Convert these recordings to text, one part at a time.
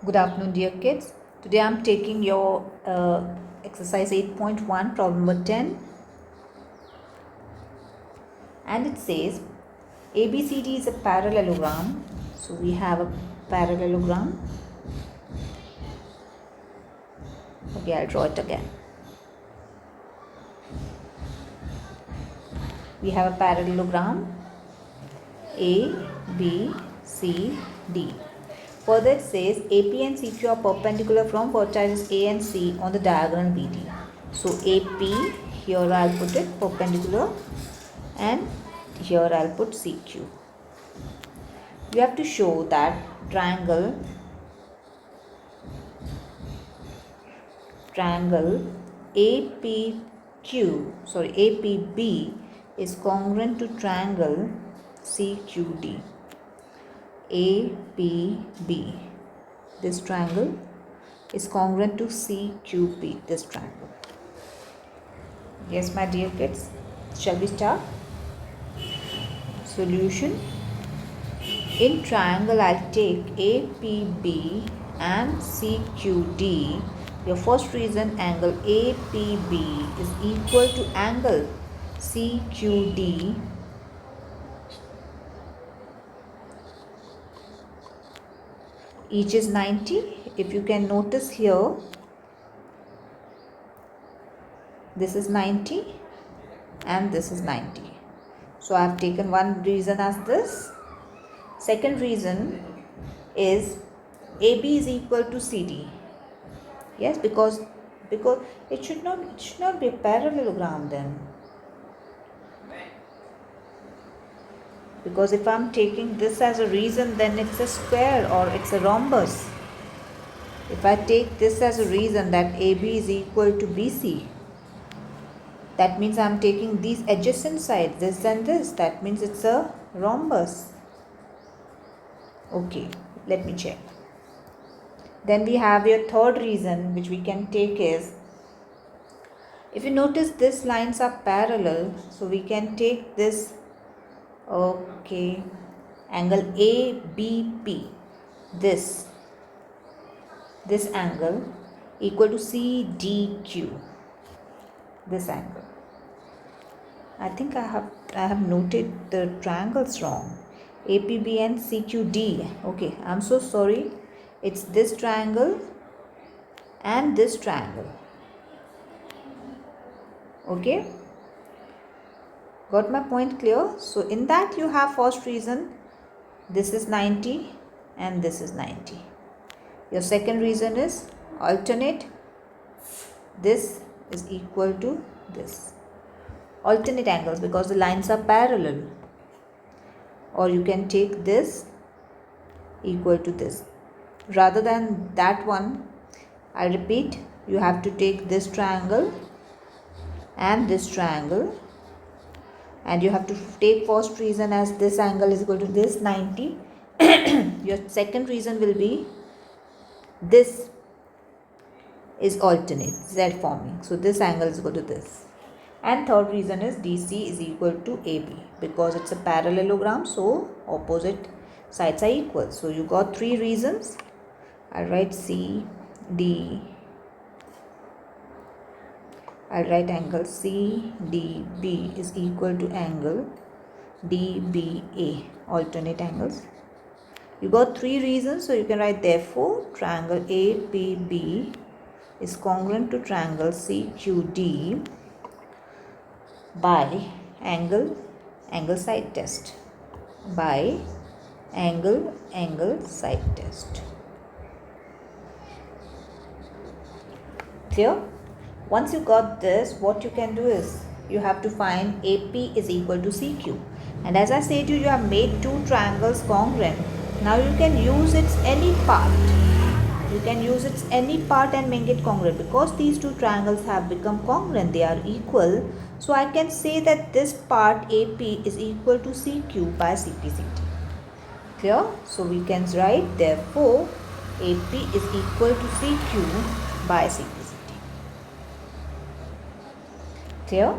Good afternoon, dear kids. Today I am taking your exercise 8.1, problem number 10, and it says ABCD is a parallelogram. So we have a parallelogram. Okay, I'll draw it again. We have a parallelogram A, B, C, D. Further, it says AP and CQ are perpendicular from vertices A and C on the diagram BD. So AP, here I'll put it perpendicular, and here I'll put CQ. You have to show that triangle APB is congruent to triangle CQD. APB, this triangle, is congruent to CQB, this triangle. Yes, my dear kids, shall we start? Solution. In triangle, I'll take APB and CQD. Your first reason, angle APB is equal to angle CQD. Each is 90. If you can notice here, this is 90 and this is 90. So I have taken one reason as this. Second reason is AB is equal to CD. Yes, because it should not be a parallelogram then. Because if I am taking this as a reason, then it's a square or it's a rhombus. If I take this as a reason that AB is equal to BC, that means I am taking these adjacent sides, this and this. That means it's a rhombus. Okay, let me check. Then we have your third reason which we can take is, if you notice these lines are parallel, so we can take this, okay, angle ABP, this angle equal to CDQ, this angle. I think I have noted the triangles wrong. APB and CQD. Okay, I'm so sorry. It's this triangle and this triangle. Okay, got my point clear? So in that you have first reason, this is 90 and this is 90. Your second reason is alternate, this is equal to this. Alternate angles because the lines are parallel. Or you can take this equal to this. Rather than that one, I repeat, you have to take this triangle and this triangle, and you have to take first reason as this angle is equal to this 90. Your second reason will be this is alternate, Z forming, so this angle is equal to this. And third reason is DC is equal to AB because it's a parallelogram, so opposite sides are equal. So you got three reasons. I'll write CD, I'll write angle CDB is equal to angle DBA, alternate angles. You got three reasons, so you can write therefore triangle APB is congruent to triangle CQD by angle side test. By angle side test. Clear? Once you got this, what you can do is you have to find AP is equal to CQ. And as I said you have made two triangles congruent. Now you can use its any part. You can use its any part and make it congruent because these two triangles have become congruent. They are equal. So I can say that this part AP is equal to CQ by CPCT. Clear? So we can write therefore AP is equal to CQ by CPCT. Clear?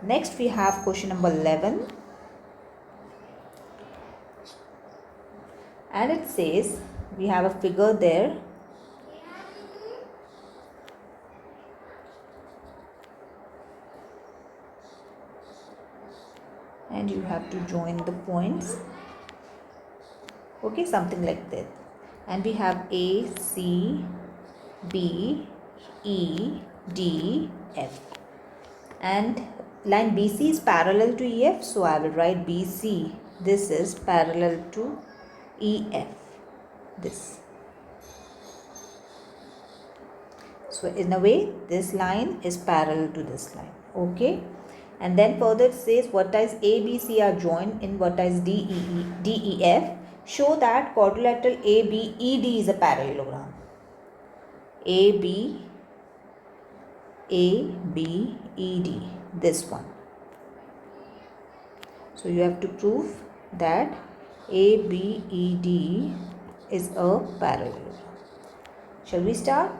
Next we have question number 11. And it says we have a figure there. And you have to join the points. Okay, something like that. And we have A, C, B, E, D, F. And line BC is parallel to EF, so I will write BC. This is parallel to EF. This. So in a way, this line is parallel to this line. Okay. And then further it says vertices A, B, C are joined in vertices D, E, F. Show that quadrilateral A, B, E, D is a parallelogram. A, B, E, D. This one. So you have to prove that A, B, E, D is a parallelogram. Shall we start?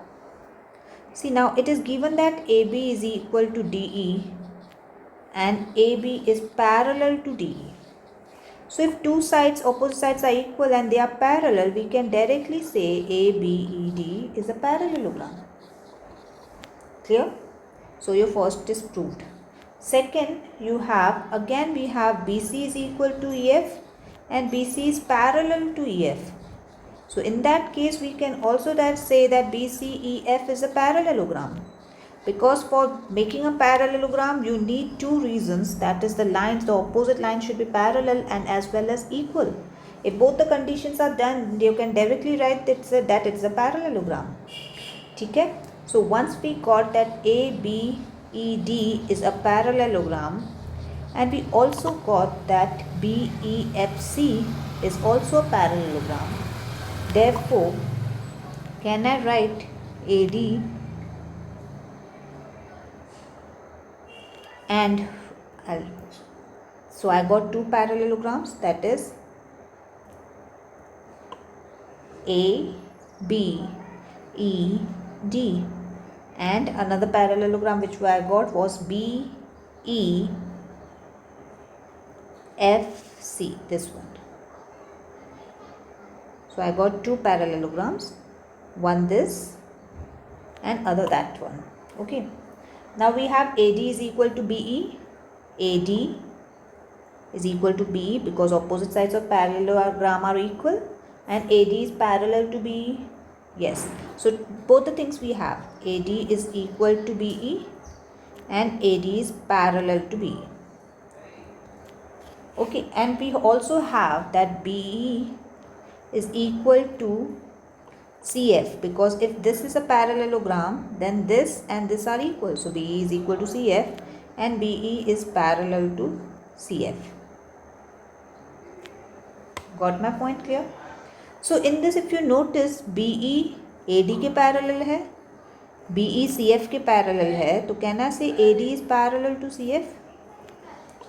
See, now it is given that AB is equal to DE and AB is parallel to DE. So if two sides, opposite sides are equal and they are parallel, we can directly say ABED is a parallelogram. Clear? So your first is proved. Second, we have BC is equal to EF and BC is parallel to EF. So in that case, we can also say that BCEF is a parallelogram. Because for making a parallelogram, you need two reasons. That is, the lines, the opposite lines should be parallel and as well as equal. If both the conditions are done, you can directly write that it's a parallelogram. Okay? So once we got that ABED is a parallelogram, and we also got that BEFC is also a parallelogram. Therefore, can I write AD and so I got two parallelograms, that is A, B, E, D, and another parallelogram which I got was B, E, F, C, this one. So I got two parallelograms, one this and other that one. Okay. Now we have AD is equal to BE. AD is equal to BE because opposite sides of parallelogram are equal, and AD is parallel to BE. Yes. So both the things we have. AD is equal to BE and AD is parallel to BE. Okay. And we also have that BE is equal to CF, because if this is a parallelogram, then this and this are equal. So BE is equal to CF and BE is parallel to CF. Got my point clear? So in this, if you notice, BE AD के parallel है, BE CF के parallel है, तो can I say AD is parallel to CF?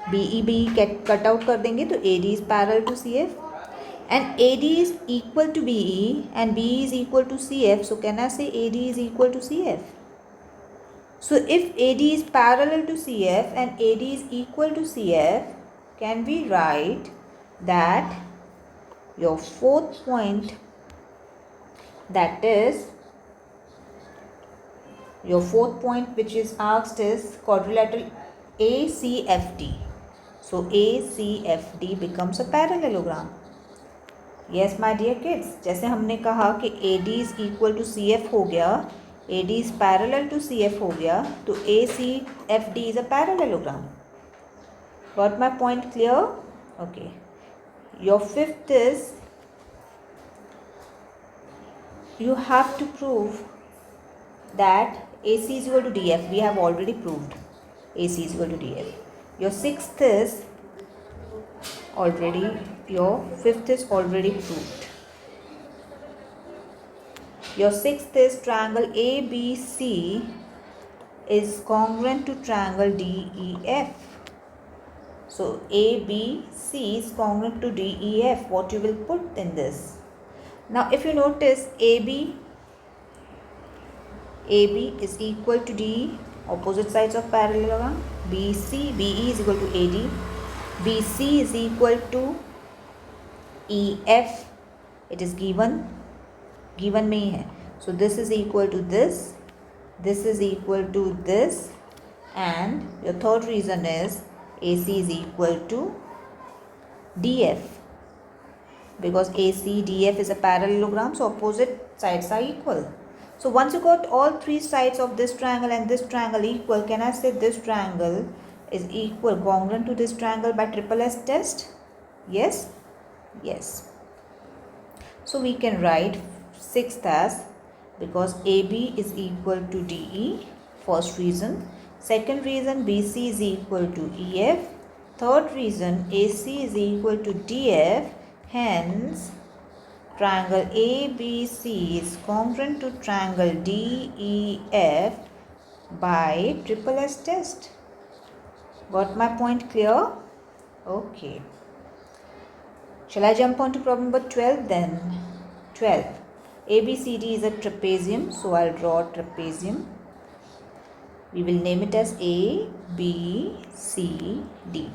BE cut out कर देंगे तो AD is parallel to CF. And AD is equal to BE and BE is equal to CF. So can I say AD is equal to CF? So if AD is parallel to CF and AD is equal to CF, can we write that your fourth point, that is your fourth point which is asked is quadrilateral ACFD. So ACFD becomes a parallelogram. Yes my dear kids, जैसे हमने कहा कि AD is equal to CF हो गया, AD is parallel to CF हो गया, तो ACFD is a parallelogram. Got my point clear? Okay. Your fifth is, you have to prove that AC is equal to DF. We have already proved AC is equal to DF. Your sixth is your fifth is already proved. Your sixth is triangle ABC is congruent to triangle DEF. So ABC is congruent to DEF. What you will put in this? Now if you notice, AB is equal to DE, opposite sides of parallelogram. BE is equal to AD. BC is equal to EF. It is given. Given में ही है. So this is equal to this is equal to this, and your third reason is AC is equal to DF, because AC DF is a parallelogram, so opposite sides are equal. So once you got all three sides of this triangle and this triangle equal, can I say this triangle is equal, congruent to this triangle by triple S test? Yes? Yes. So we can write sixth as, because AB is equal to DE, first reason. Second reason, BC is equal to EF. Third reason, AC is equal to DF. Hence, triangle ABC is congruent to triangle DEF by triple S test. Got my point clear? Okay. Shall I jump on to problem number 12 then? 12. ABCD is a trapezium, so I'll draw a trapezium. We will name it as A, B, C, D,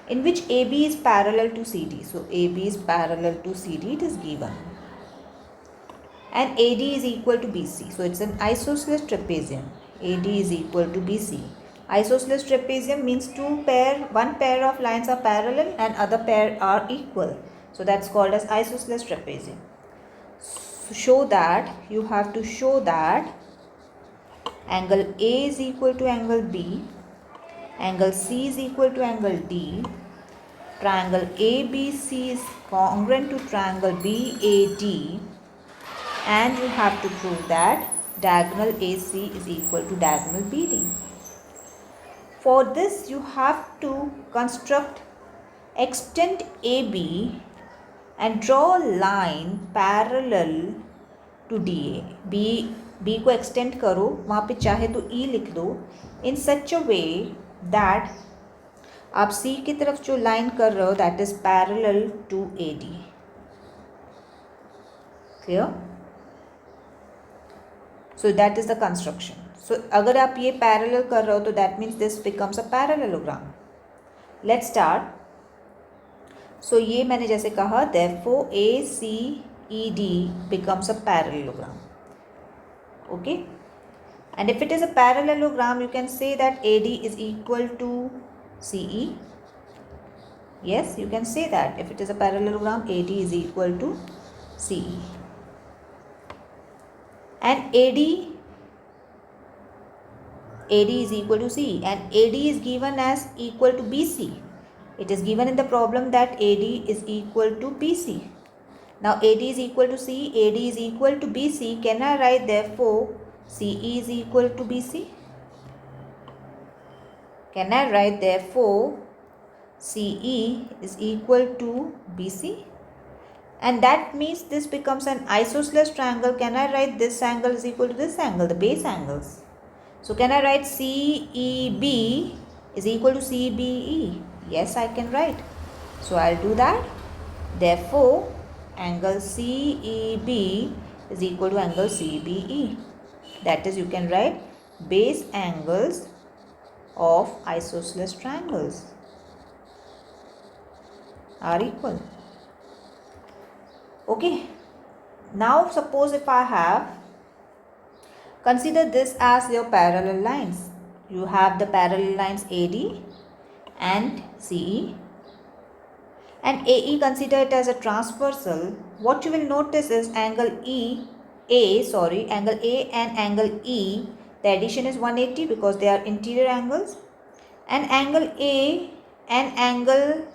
in which AB is parallel to CD. So AB is parallel to CD, it is given. And AD is equal to BC. So it's an isosceles trapezium. AD is equal to BC. Isosceles trapezium means one pair of lines are parallel and other pair are equal. So that's called as isosceles trapezium. So show that, you have to show that angle A is equal to angle B, angle C is equal to angle D, triangle ABC is congruent to triangle BAD, and you have to prove that diagonal AC is equal to diagonal BD. For this you have to construct extend AB and draw a line parallel to DA. B को extend करो, वहाँ पे चाहे तो E लिख दो, in such a way that आप C की तरफ जो line कर रहे हो that is parallel to AD. Clear? So that is the construction. So अगर आप ये parallel कर रहे हो तो that means this becomes a parallelogram. Let's start. So ये मैंने जैसे कहा, therefore ACED becomes a parallelogram. Okay? And if it is a parallelogram, you can say that AD is equal to CE. Yes, you can say that. If it is a parallelogram, AD is equal to CE. And AD is equal to CE, and AD is given as equal to BC. It is given in the problem that AD is equal to BC. Now AD is equal to CE, AD is equal to BC. Can I write therefore CE is equal to BC? Can I write therefore CE is equal to BC? And that means this becomes an isosceles triangle. Can I write this angle is equal to this angle, the base angles? So can I write CEB is equal to CBE? Yes, I can write. So I'll do that. Therefore, angle CEB is equal to angle CBE. That is, you can write base angles of isosceles triangles are equal. Okay. Now suppose if I have, consider this as your parallel lines. You have the parallel lines AD and CE, and AE, consider it as a transversal. What you will notice is angle angle A and angle E, the addition is 180 because they are interior angles, and angle A and angle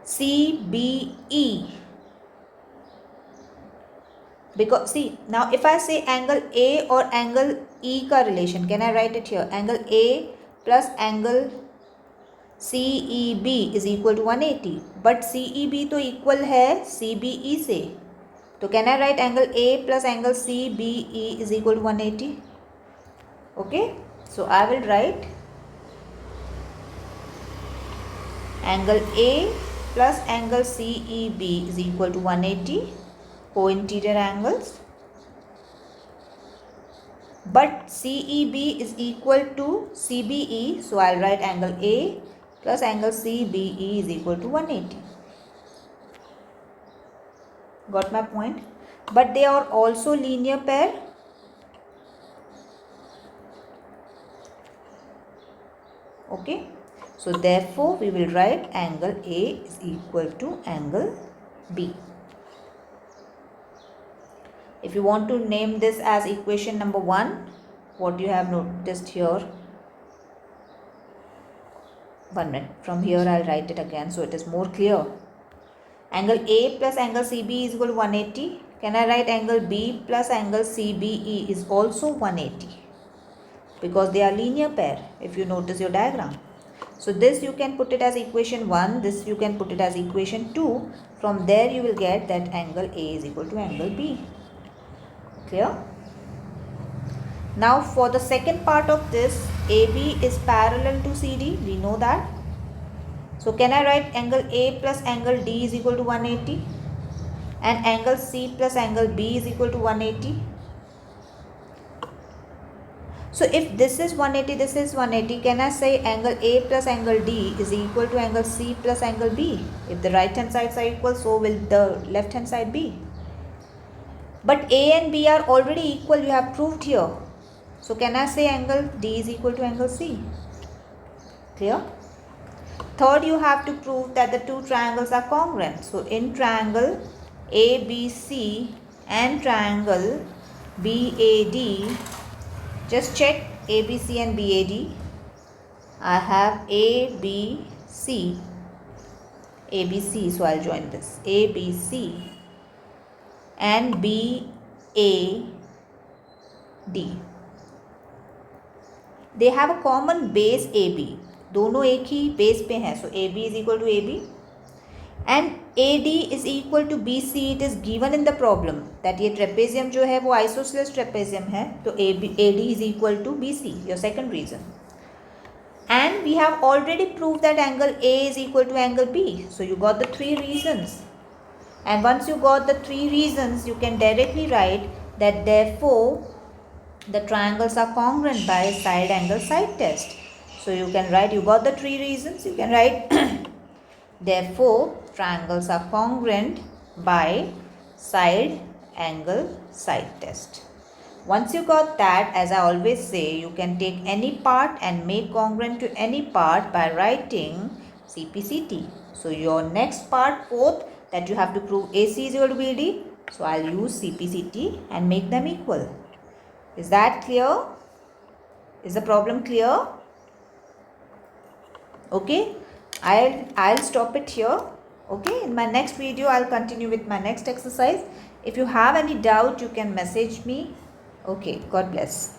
CBE. Because see, now if I say angle A or angle E ka relation, can I write it here? Angle A plus angle CEB is equal to 180, but CEB तो equal है CBE से, तो can I write angle A plus angle CBE is equal to 180? Okay, so I will write angle A plus angle CEB is equal to 180, co-interior angles, but CEB is equal to CBE, so I'll write angle A plus angle CBE is equal to 180. Got my point? But they are also linear pair. Okay. So therefore we will write angle A is equal to angle B. If you want to name this as equation number 1, what you have noticed here, 1 minute, from here I'll write it again so it is more clear. Angle A plus angle CB is equal to 180. Can I write angle B plus angle CBE is also 180? Because they are linear pair if you notice your diagram. So this you can put it as equation 1, this you can put it as equation 2. From there you will get that angle A is equal to angle B. Clear? Now for the second part of this, AB is parallel to CD, we know that. So can I write angle A plus angle D is equal to 180 and angle C plus angle B is equal to 180? So if this is 180, this is 180, can I say angle A plus angle D is equal to angle C plus angle B? If the right hand sides are equal, so will the left hand side be. But A and B are already equal, you have proved here. So can I say angle D is equal to angle C? Clear? Third, you have to prove that the two triangles are congruent. So in triangle ABC and triangle BAD, just check ABC and BAD. I have ABC, so I'll join this, ABC and BAD. They have a common base AB. दोनों एक ही base पे हैं. So AB is equal to AB and AD is equal to BC. It is given in the problem that ये trapezium जो है वो isosceles trapezium है, तो AD is equal to BC. Your second reason. And we have already proved that angle A is equal to angle B. So you got the 3 reasons. And once you got the 3 reasons, you can directly write that therefore the triangles are congruent by side angle side test. So you can write, you got the 3 reasons, you can write therefore triangles are congruent by side angle side test. Once you got that, as I always say, you can take any part and make congruent to any part by writing CPCT. So your next part, fourth, that you have to prove AC is equal to BD. So I'll use CPCT and make them equal. Is that clear? Is the problem clear? Okay, I'll stop it here. Okay, in my next video I'll continue with my next exercise. If you have any doubt, you can message me. Okay, God bless.